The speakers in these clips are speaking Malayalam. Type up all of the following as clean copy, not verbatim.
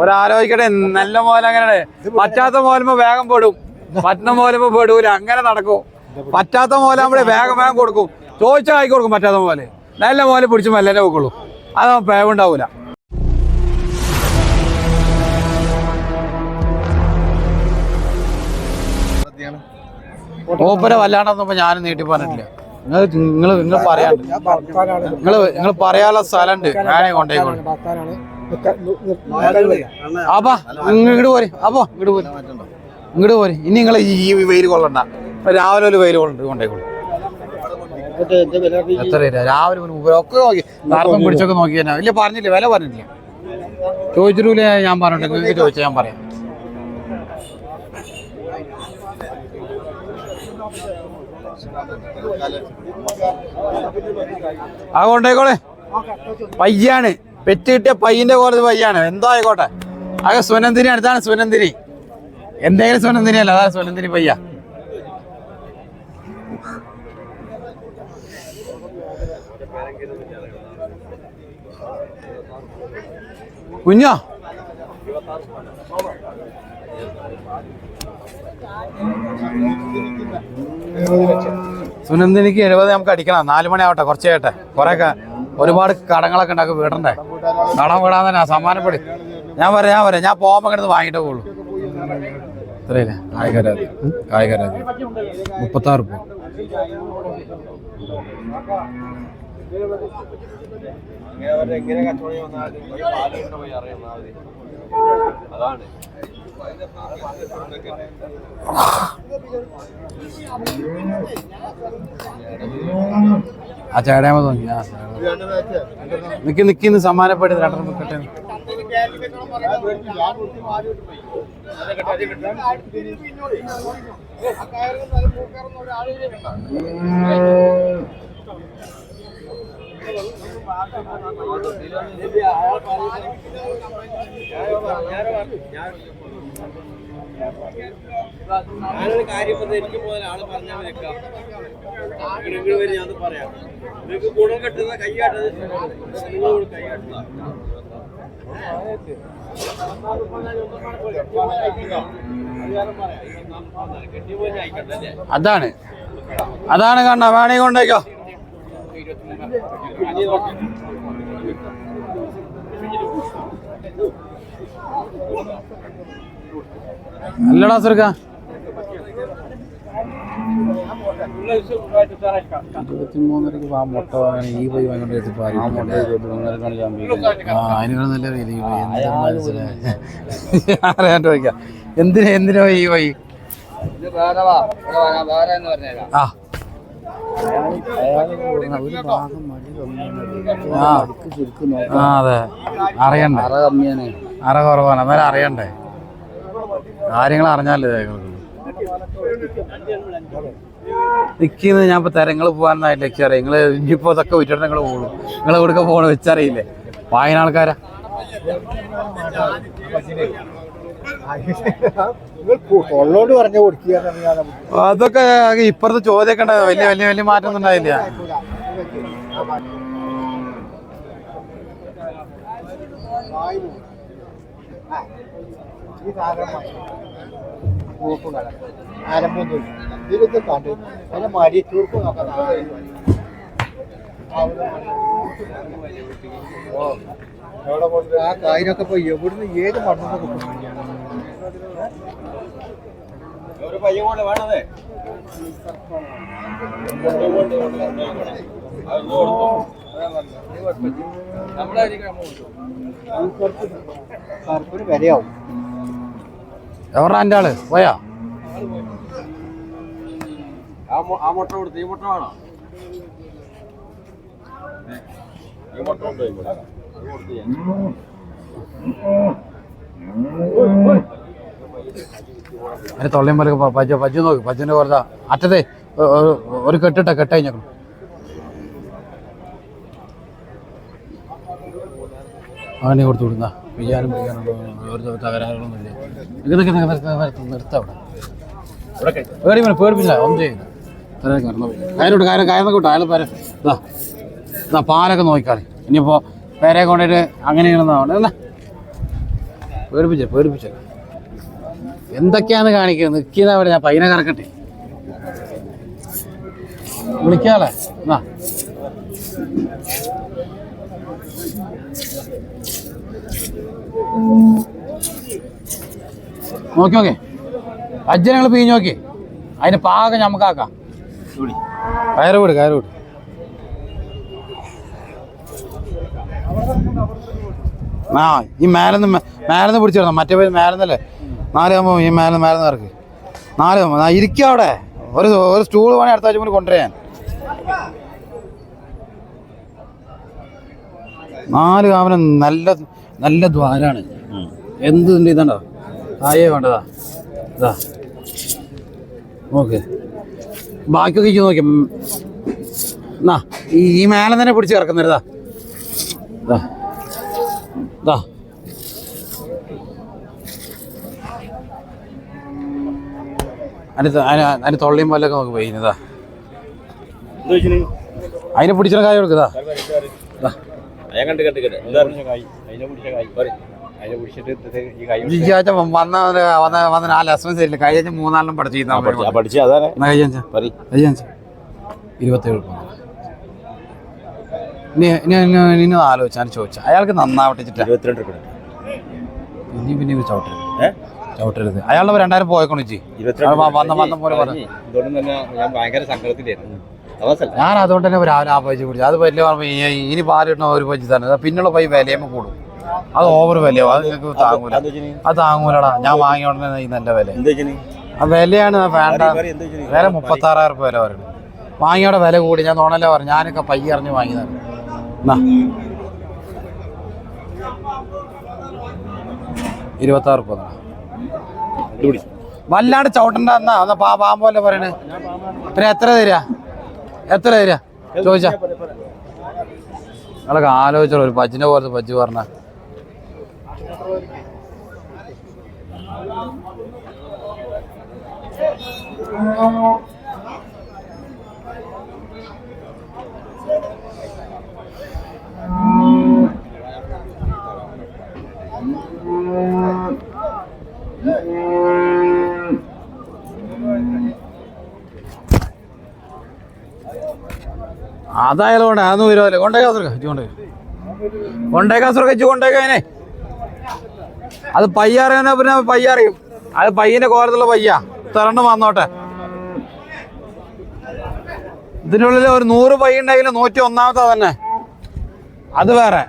ഒരാലോചിക്കട്ടെ. നല്ല മോല അങ്ങനെ പറ്റാത്ത മോലുമ്പോ വേഗം പെടും, പറ്റുന്ന മോലുമ്പോ പെടൂല. അങ്ങനെ നടക്കും. പറ്റാത്ത മോല നമ്മള് വേഗം വേഗം കൊടുക്കും, ചോദിച്ചാൽ ആക്കി കൊടുക്കും. പറ്റാത്ത മോല് നല്ല മോലെ പിടിച്ച് മെല്ലനെ വെക്കുള്ളൂ, അത് പേവുണ്ടാവൂല. ഓപ്പര വല്ലാണ്ടൊന്നും ഇപ്പൊ ഞാനും നീട്ടി പറഞ്ഞിട്ടില്ല. നിങ്ങൾ പറയാണ്ട് നിങ്ങൾ പറയാനുള്ള സ്ഥലമുണ്ട്, ഞാനേ കൊണ്ടേക്കോളൂ. അപ്പാ ഇങ്ങോട്ട് പോരെ, അപ്പോ ഇങ്ങോട്ട് പോരെ. ഇനി നിങ്ങൾ ഈ വെയിൽ കൊള്ളണ്ട, രാവിലെ ഒരു വെയിൽ കൊണ്ടേക്കോളൂ. എത്ര രാവിലെ ഒക്കെ നോക്കി നാർപ്പം പിടിച്ചൊക്കെ നോക്കി തന്നെ ഇല്ല. പറഞ്ഞില്ല, വില പറഞ്ഞിട്ടില്ല. ചോദിച്ചിട്ടില്ല. ഞാൻ പറഞ്ഞിട്ട് നിങ്ങൾക്ക് ചോദിച്ചാൽ ഞാൻ പറയാം. ആ കൊണ്ടേക്കോളെ. പയ്യാണ് പെറ്റ് കിട്ടിയ പയ്യന്റെ കോലത്ത് പയ്യാണ്. എന്തോ ആയിക്കോട്ടെ. ആകെ സുനന്ദിനി അടുത്താണ്. സുനന്ദിനി എന്തെങ്കിലും സുനന്ദിനി അല്ല, അതാ സുനന്ദിനി പയ്യ. കുഞ്ഞോ സുനന്ദിനിക്ക് 70 നമുക്ക് അടിക്കണം. 4 മണി ആവട്ടെ, കുറച്ച് കേട്ടെ. കുറേയൊക്കെ ഒരുപാട് കടങ്ങളൊക്കെ ഉണ്ടാക്കി വീടണ്ടേ. കടം വിടാൻ തന്നെ സമ്മാനപ്പെടി. ഞാൻ പറയാം ഞാൻ പോകുമ്പോൾ കിടന്ന് വാങ്ങിയിട്ടേ പോകുള്ളൂ. എത്രയില്ലേ കായ്കരാതി? 36 രൂപ. ആ ചേടാമ തോന്നി. നിക്കിന്ന് സമ്മാനപ്പെട്ട് 2 നിൽക്കട്ടെ. ഞാനൊരു കാര്യം എനിക്ക് പോലെ ആള് പറഞ്ഞാൽ വെക്കാം. ഞാൻ പറയാം, നിങ്ങൾക്ക് ഗുണം കെട്ടുന്ന കൈയാട്ടത് നിങ്ങൾ കൈയാട്ടുക. അതാണ് കണ്ണ വേണേ കൊണ്ടേക്കോ. അല്ലടാ സുർക്ക 23 ആ മുട്ട വാങ്ങാൻ ഈ പോയി വാങ്ങിക്കൊണ്ട് അതിനേക്കാൾ നല്ല വില ഈ പോയി. അറിയാൻ ചോദിക്കാം എന്തിനാ ഈ പോയി. അതെ അറിയണ്ടേ, അറ കുറവാണ്. എന്നാലും അറിയണ്ടേ, കാര്യങ്ങൾ അറിഞ്ഞാലേ നിൽക്കുന്നത്. ഞാൻ ഇപ്പൊ തരങ്ങൾ പോകാനായിട്ട് ലക്ഷ്യം. നിങ്ങള് ഇനിയിപ്പോ ഇതൊക്കെ വിറ്റിട്ട് നിങ്ങൾ പോകുള്ളൂ. നിങ്ങൾ എവിടെയൊക്കെ പോകണം വെച്ചറിയില്ലേ, വായന ആൾക്കാരാ. അതൊക്കെ ഇപ്പുറത്ത് ചോദ്യമൊക്കെ ഉണ്ടായത് വലിയ മാറ്റം ഒന്നും ഉണ്ടായില്ല. ആ കായിനൊക്കെ ഇപ്പൊ എവിടുന്ന് ഏത് മണ്ണൊക്കെ കിട്ടും. ഒരു പയ്യൻ കൊണ്ട് വേണതേ വിലയാവും. എവറാ എൻ്റെ ആള് പോയാ? ആ മുട്ട കൊടുത്ത് ഈ മുട്ട വേണോ? ഈ മുട്ട ഉണ്ടോ? അതിന് തൊള്ളയും പോലെ പജ്ജു നോക്ക്. പജ്ജിന്റെ കുറച്ച അറ്റത്തെ ഒരു കെട്ടഴിഞ്ഞു. അങ്ങനെ കൊടുത്തു വിടുന്ന പിയ്യാനും ഒരു തകരാറുകളൊന്നുമില്ല. നിർത്തവിടെ പേടിപ്പില്ല, ഒന്നും ചെയ്യുന്നു. കാര്യം കാര്യം കൂട്ടോ. അയാൾ പാലൊക്കെ നോക്കിക്കാളി. ഇനിയിപ്പോൾ പേരെ കൊണ്ടിട്ട് അങ്ങനെയാണെന്നാണ് പേടിപ്പിച്ച എന്തൊക്കെയാന്ന് കാണിക്കുന്നത് നിൽക്കുന്ന അവിടെ ഞാൻ പയ്യനെ കറക്കട്ടെ വിളിക്കാളെ എന്നാ നോക്കി അജ്ജനങ്ങൾ പിഴിഞ്ഞ് നോക്കി അതിന് പാകം ഞമ്മക്കാക്കാം കയറ് വിട് ആ ഈ മേലെന്ന് പിടിച്ചിടണം മറ്റേ പേര് മേലെന്നല്ലേ 4 ആകുമ്പോൾ ഈ മേലെന്ന് ഇറക്ക് 4 ആകുമ്പോൾ ഇരിക്കുക അവിടെ ഒരു സ്റ്റൂൾ വേണേൽ അടുത്ത ആഴ്ച കൂടി കൊണ്ടുവരാൻ 4 കാവനം നല്ല ദ്വാരാണ് എന്തുണ്ട് ഇതുണ്ടോ ആയേ വേണ്ടതാ ഇതാ നോക്ക് ബാക്കിയൊക്കെ ഇച്ച് നോക്കി എന്നാ ഈ മേലെ തന്നെ പിടിച്ച് കിടക്കുന്നതാ ഇതാ അതിന് തൊള്ളിയും പോലൊക്കെ നോക്ക് പോയിതാ അതിനെ പിടിച്ചിട്ട് കായ് കൊടുക്കതാ വന്ന 4 എസ്എംഎസ് ഇല്ല കഴിഞ്ഞ 3-4 പഠിച്ചു 27 ഇനി ആലോചിച്ചാൽ ചോദിച്ചാൽ അയാൾക്ക് നന്നാവട്ടെ പിന്നെ ചവിട്ടരുത് അയാളുടെ 2000 പോയേക്കണു വന്ന പോലെ പറഞ്ഞു ഞാൻ അതുകൊണ്ട് തന്നെ രാവിലെ ആ പൈസ കുടിച്ചു അത് വലിയ ഇനി പാലിടണ ഒരു പൈസ തന്നെ പിന്നുള്ള പൈസ വിലയുമ്പോൾ കൂടും അത് ഓവർ വിലയോ അത് നിങ്ങൾക്ക് താങ്ങൂലടാ ഞാൻ വാങ്ങിയ ഉടനെ ഈ നല്ല വില ആ വിലയാണ് വേണ്ട വില 36,000 രൂപ വില പറയുന്നത് വാങ്ങിയോടെ വില കൂടി ഞാൻ തോന്നല്ലേ പറഞ്ഞു ഞാനൊക്കെ പയ്യ അറിഞ്ഞ് വാങ്ങിയതാണ് എന്നാ 26 രൂപ വല്ലാണ്ട് ചവിട്ടണ്ട എന്നാ പാമ്പോലെ പറയണേ പിന്നെ എത്ര തരാ ചോദിച്ചാ നിങ്ങളൊക്കെ ആലോചിച്ചോ ഒരു പജ്ജിനെ പോലത്തെ പജ്ജ് പറഞ്ഞ അതായാലും കൊണ്ട് അതൊന്നും വരുമല്ലേ കൊണ്ടേക്കാസുറക്കെ അത് പയ്യറിയാനാ പിന്നെ പയ്യറിയും അത് പയ്യന്റെ കോലത്തുള്ള പയ്യ തരണ്ട് വന്നോട്ടെ ഇതിനുള്ളിൽ ഒരു 100 പയ്യ ഉണ്ടെങ്കിൽ 101 തന്നെ അത് വേറെ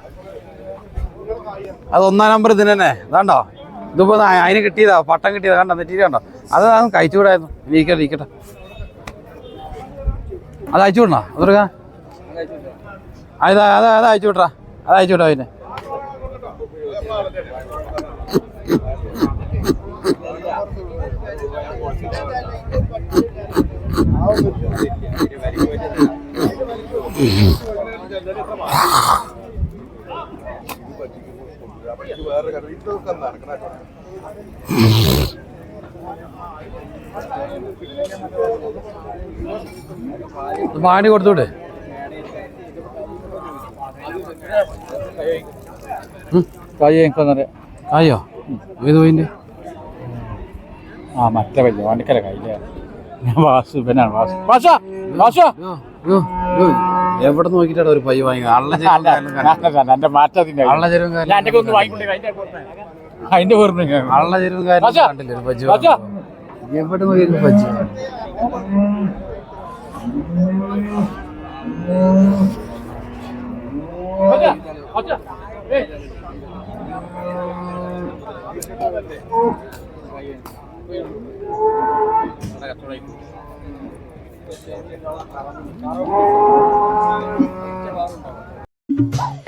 അത് 1-ാം നമ്പർ ഇതിന് തന്നെ ഇതാണ്ടോ ഇതിപ്പോ അതിന് കിട്ടിയതാ പട്ടം കിട്ടിയതാ കണ്ടോ നെറ്റിയിൽ കണ്ടോ അത് കഴിച്ചുകൂടായിരുന്നു ഇരിക്കട്ടെ അത് അയച്ചു വിടണോ അതൊരുക്ക അത് അയച്ചു വിട്ടാ അതിനെ പാടി കൊടുത്തൂടെ കായോ ഏത് പോയിന്റ് മറ്റേ പയ്യ വണ്ടിക്കല കയ്യില എവിടെ നോക്കിട്ടാണ് ഒരു പയ്യ വാങ്ങി എന്റെ മാറ്റത്തിന്റെ അതിന്റെ അള്ള ചെരുവും കണ്ടില്ല ഒരു പജ്ജ് എവിടെ നോക്കിയാലും പജ്ജ് Thank you.